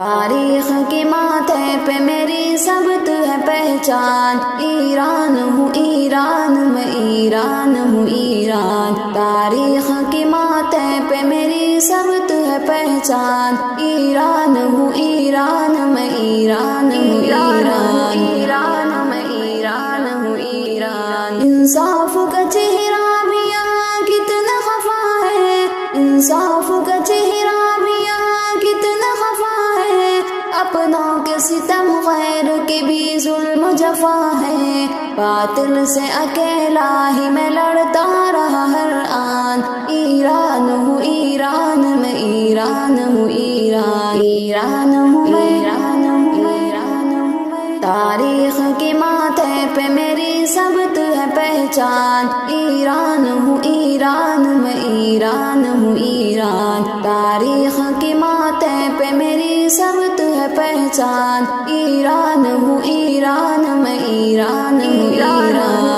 تاریخ کے ماتھے پہ میری ثبت ہے پہچان، ایران ہوں ایران میں، ایران ہوں ایران۔ تاریخ کے ماتھے پہ میری ثبت ہے پہچان، ایران ہوں ایران میں، ایران ہوں ایران، ایران میں، ایران ہوں ایران۔ انصاف کا چہرہ بھی یہاں کتنا خفا ہے، انصاف کا چہرہ بھی یہاں کتنا خفا ہے، اپنوں کے ستم غیر کے بھی ظلم جفا ہے، باطل سے اکیلا ہی میں لڑتا رہا ہر آن، ایران ہوں ایران میں، ایران ہوں ایران، ایران ہوں میں، ایران ہوں میں، ایران ہوں میں۔ تاریخ کے ماتھے پہ میری ثبت ہے پہچان، ایران ہوں ایران میں، ایران ہوں ایران۔ تاریخ کے ماتھے پہ میری ثبت ہے پہچان، ایران ہوں ایران میں، ایران ہوں ایران۔